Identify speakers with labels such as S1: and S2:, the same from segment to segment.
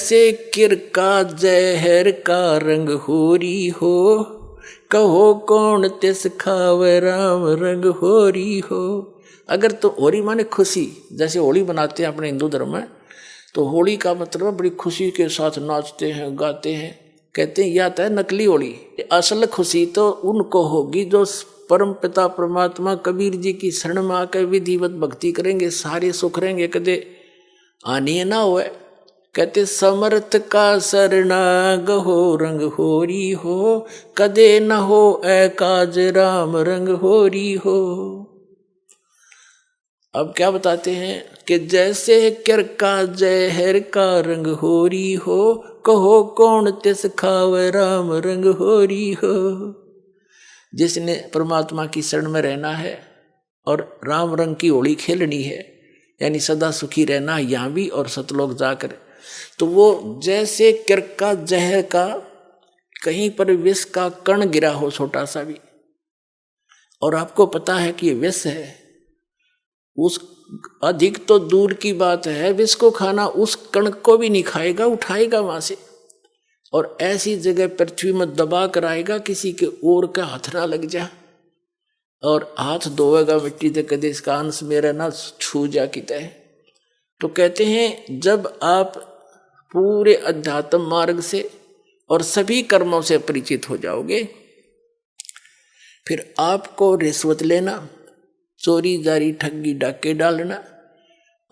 S1: जैसे किरका जहर का रंग होरी हो, कहो कौन तिस खावे राम रंग होरी हो। अगर तो होरी माने खुशी, जैसे होली बनाते हैं अपने हिंदू धर्म में, तो होली का मतलब बड़ी खुशी के साथ नाचते हैं गाते हैं। कहते हैं यह तो है नकली होली, असल खुशी तो उनको होगी जो परम पिता परमात्मा कबीर जी की शरण में आकर विधिवत भक्ति करेंगे, सारे सुख रहेंगे, कदे आनी ना हो। कहते समर्थ का शरणाग हो रंग होरी हो, कदे न हो ए काज राम रंग होरी हो। अब क्या बताते हैं कि जैसे किरका जहर का रंग होरी हो, कहो कौन तिस खावे राम रंग होरी हो। जिसने परमात्मा की शरण में रहना है और राम रंग की होली खेलनी है, यानी सदा सुखी रहना है यहाँ भी और सतलोक जाकर, तो वो जैसे किरका जहर का, कहीं पर विष का कण गिरा हो छोटा सा भी, और आपको पता है कि ये विष है, उस अधिक तो दूर की बात है, विष को खाना उस कण को भी नहीं खाएगा, उठाएगा वहां से और ऐसी जगह पृथ्वी में दबा कर आएगा किसी के ओर का हाथ ना लग जा, और हाथ धोएगा मिट्टी से, कदे इसका अंश मेरा ना छू जा की तय। तो कहते हैं जब आप पूरे अध्यात्म मार्ग से और सभी कर्मों से परिचित हो जाओगे, फिर आपको रिश्वत लेना, चोरी जारी ठगी डाके डालना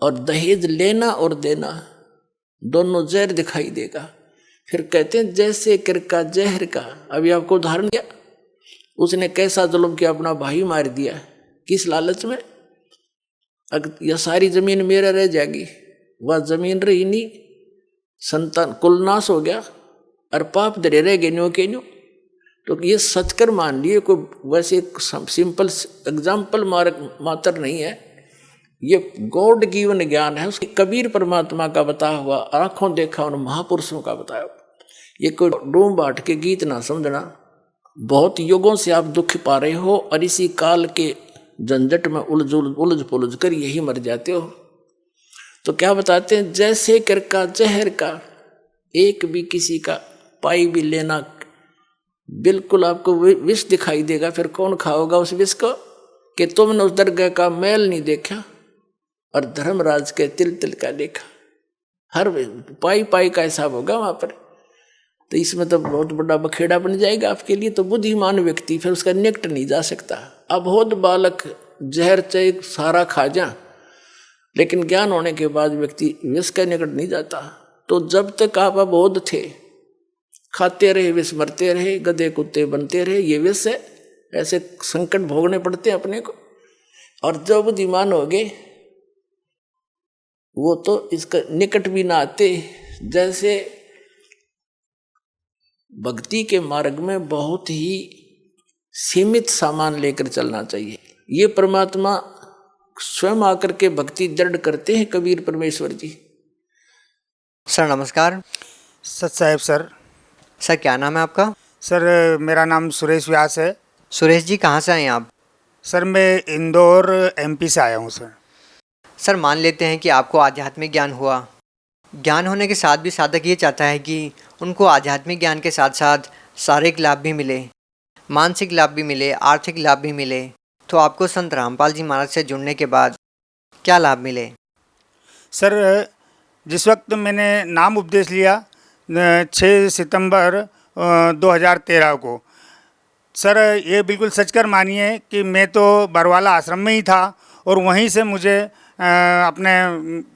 S1: और दहेज लेना और देना दोनों जहर दिखाई देगा। फिर कहते हैं जैसे किरका जहर का, अभी आपको उदाहरण दिया, उसने कैसा जुल्म किया, अपना भाई मार दिया, किस लालच में, अगर यह सारी जमीन मेरा रह जाएगी, वह जमीन रही नहीं, संतान कुल नाश हो गया और पाप धरे रह गए न्यो के न्यो। तो ये सचकर मान लिए, कोई वैसे सिंपल एग्जाम्पल मात्र नहीं है, ये गॉड गिवन ज्ञान है, उसके कबीर परमात्मा का बताया हुआ, आंखों देखा उन महापुरुषों का बताया। ये कोई डूम बाट के गीत ना समझना, बहुत युगों से आप दुख पा रहे हो और इसी काल के झंझट में उलझ पुलझ कर यही मर जाते हो। तो क्या बताते हैं, जैसे किरका जहर का, एक भी किसी का पाई भी लेना, बिल्कुल आपको विष दिखाई देगा। फिर कौन खाओगा उस विष को, कि तुमने उस दरगाह का मैल नहीं देखा और धर्मराज के तिल तिल का देखा, हर पाई पाई का हिसाब होगा वहां पर। तो इसमें तो बहुत बड़ा बखेड़ा बन जाएगा आपके लिए। तो बुद्धिमान व्यक्ति फिर उसका निकट नहीं जा सकता। अबोध बालक जहर चाहे सारा खा जा, लेकिन ज्ञान होने के बाद व्यक्ति विष के निकट नहीं जाता। तो जब तक आप अबोध थे, खाते रहे विष, मरते रहे, गधे कुत्ते बनते रहे, ये विष है, ऐसे संकट भोगने पड़ते हैं अपने को। और जब बुद्धिमान हो गए वो तो इसका निकट भी ना आते। जैसे भक्ति के मार्ग में बहुत ही सीमित सामान लेकर चलना चाहिए। ये परमात्मा स्वयं आकर के भक्ति दृढ़ करते हैं कबीर परमेश्वर जी।
S2: सर नमस्कार।
S3: सत साहेब सर।
S2: सर क्या नाम है आपका?
S3: सर मेरा नाम सुरेश व्यास है।
S2: सुरेश जी कहाँ से आए हैं आप?
S3: सर मैं इंदौर एमपी से आया हूँ सर।
S2: सर मान लेते हैं कि आपको आध्यात्मिक ज्ञान हुआ, ज्ञान होने के साथ भी साधक ये चाहता है कि उनको आध्यात्मिक ज्ञान के साथ साथ शारीरिक लाभ भी मिले, मानसिक लाभ भी मिले, आर्थिक लाभ भी मिले। तो आपको संत रामपाल जी महाराज से जुड़ने के बाद क्या लाभ मिले?
S3: सर जिस वक्त मैंने नाम उपदेश लिया 6 सितंबर 2013 को, सर ये बिल्कुल सच कर मानिए कि मैं तो बरवाला आश्रम में ही था और वहीं से मुझे अपने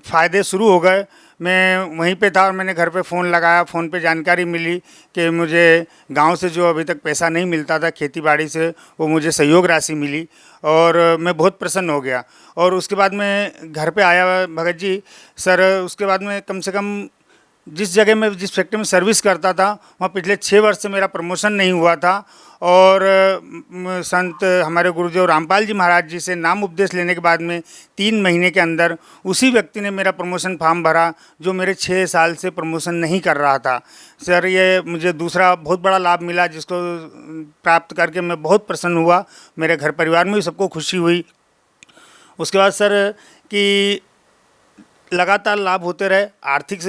S3: फ़ायदे शुरू हो गए। मैं वहीं पे था और मैंने घर पे फ़ोन लगाया, फ़ोन पे जानकारी मिली कि मुझे गांव से जो अभी तक पैसा नहीं मिलता था खेती बाड़ी से, वो मुझे सहयोग राशि मिली और मैं बहुत प्रसन्न हो गया। और उसके बाद मैं घर पे आया भगत जी सर। उसके बाद में कम से कम जिस जगह में, जिस फैक्ट्री में सर्विस करता था, वहाँ पिछले 6 वर्ष से मेरा प्रमोशन नहीं हुआ था। और संत हमारे गुरुदेव रामपाल जी महाराज जी से नाम उपदेश लेने के बाद में 3 महीने के अंदर उसी व्यक्ति ने मेरा प्रमोशन फॉर्म भरा जो मेरे 6 साल से प्रमोशन नहीं कर रहा था। सर ये मुझे दूसरा बहुत बड़ा लाभ मिला जिसको प्राप्त करके मैं बहुत प्रसन्न हुआ। मेरे घर परिवार में भी सबको खुशी हुई। उसके बाद सर कि लगातार लाभ होते रहे। आर्थिक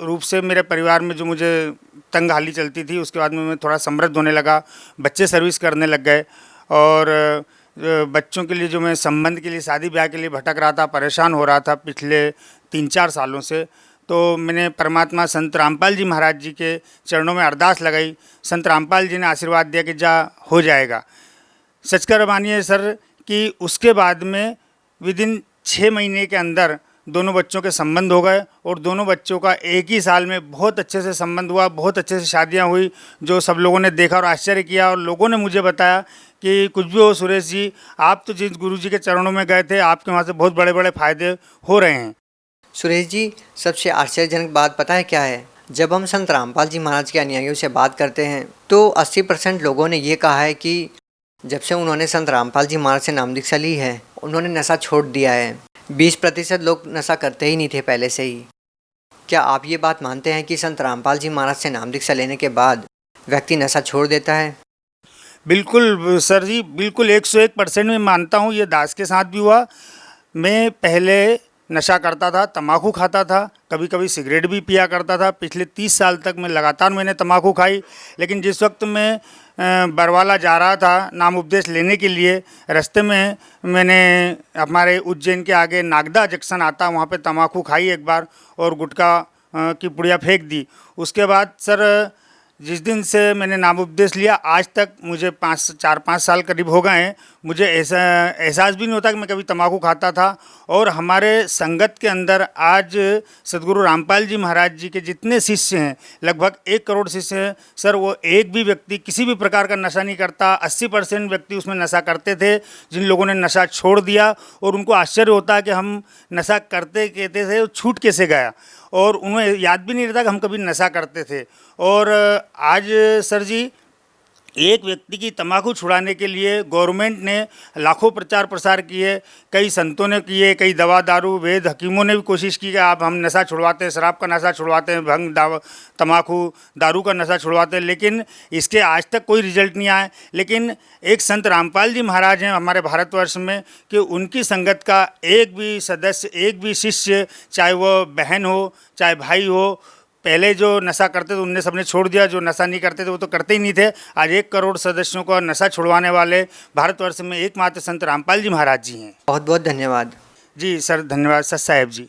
S3: रूप से मेरे परिवार में जो मुझे तंग हाली चलती थी, उसके बाद में मैं थोड़ा समृद्ध होने लगा, बच्चे सर्विस करने लग गए और बच्चों के लिए जो मैं संबंध के लिए, शादी ब्याह के लिए भटक रहा था, परेशान हो रहा था पिछले 3-4 सालों से, तो मैंने परमात्मा संत रामपाल जी महाराज जी के चरणों में अरदास लगाई। संत रामपाल जी ने आशीर्वाद दिया कि जा हो जाएगा। सच कर मानिए सर कि उसके बाद में विदिन 6 महीने के अंदर दोनों बच्चों के संबंध हो गए और दोनों बच्चों का एक ही साल में बहुत अच्छे से संबंध हुआ, बहुत अच्छे से शादियां हुई, जो सब लोगों ने देखा और आश्चर्य किया। और लोगों ने मुझे बताया कि कुछ भी हो सुरेश जी, आप तो जिस गुरु जी के चरणों में गए थे, आपके वहाँ से बहुत बड़े बड़े फायदे हो रहे हैं।
S2: सुरेश जी, सबसे आश्चर्यजनक बात पता है क्या है? जब हम संत रामपाल जी महाराज के अनुयायियों से बात करते हैं तो 80% लोगों ने ये कहा है कि जब से उन्होंने संत रामपाल जी महाराज से नाम दीक्षा ली है, उन्होंने नशा छोड़ दिया है। 20% लोग नशा करते ही नहीं थे पहले से ही। क्या आप ये बात मानते हैं कि संत रामपाल जी महाराज से नाम दीक्षा लेने के बाद व्यक्ति नशा छोड़ देता है?
S3: बिल्कुल सर जी, बिल्कुल 101% में मानता हूँ। ये दास के साथ भी हुआ। मैं पहले नशा करता था, तम्बाकू खाता था, कभी कभी सिगरेट भी पिया करता था। पिछले 30 साल तक मैं लगातार मैंने तम्बाकू खाई। लेकिन जिस वक्त मैं बरवाला जा रहा था नाम उपदेश लेने के लिए, रास्ते में मैंने हमारे उज्जैन के आगे नागदा जंक्शन आता, वहाँ पे तम्बाकू खाई एक बार और गुटखा की पुड़िया फेंक दी। उसके बाद सर जिस दिन से मैंने नाम उपदेश लिया, आज तक मुझे 4-5 साल करीब हो गए हैं, मुझे ऐसा एहसास भी नहीं होता कि मैं कभी तम्बाकू खाता था। और हमारे संगत के अंदर आज सदगुरु रामपाल जी महाराज जी के जितने शिष्य हैं, लगभग 1 करोड़ शिष्य हैं सर, वो एक भी व्यक्ति किसी भी प्रकार का नशा नहीं करता। 80% व्यक्ति उसमें नशा करते थे, जिन लोगों ने नशा छोड़ दिया और उनको आश्चर्य होता है कि हम नशा करते कहते थे, छूट कैसे गया, और उन्हें याद भी नहीं रहता कि हम कभी नशा करते थे। और आज सर जी एक व्यक्ति की तम्बाकू छुड़ाने के लिए गवर्नमेंट ने लाखों प्रचार प्रसार किए, कई संतों ने किए, कई दवा दारू वेद हकीमों ने भी कोशिश की कि आप हम नशा छुड़वाते हैं, शराब का नशा छुड़वाते हैं, भंग तम्बाकू दारू का नशा छुड़वाते हैं, लेकिन इसके आज तक कोई रिजल्ट नहीं आया। लेकिन एक संत रामपाल जी महाराज हैं हमारे भारतवर्ष में कि उनकी संगत का एक भी सदस्य, एक भी शिष्य, चाहे वो बहन हो चाहे भाई हो, पहले जो नशा करते थे उनने सबने छोड़ दिया, जो नशा नहीं करते थे वो तो करते ही नहीं थे। आज 1 करोड़ सदस्यों को नशा छुड़वाने वाले भारतवर्ष में एकमात्र संत रामपाल जी महाराज जी हैं।
S2: बहुत बहुत धन्यवाद।
S3: जी सर, धन्यवाद सर साहेब जी।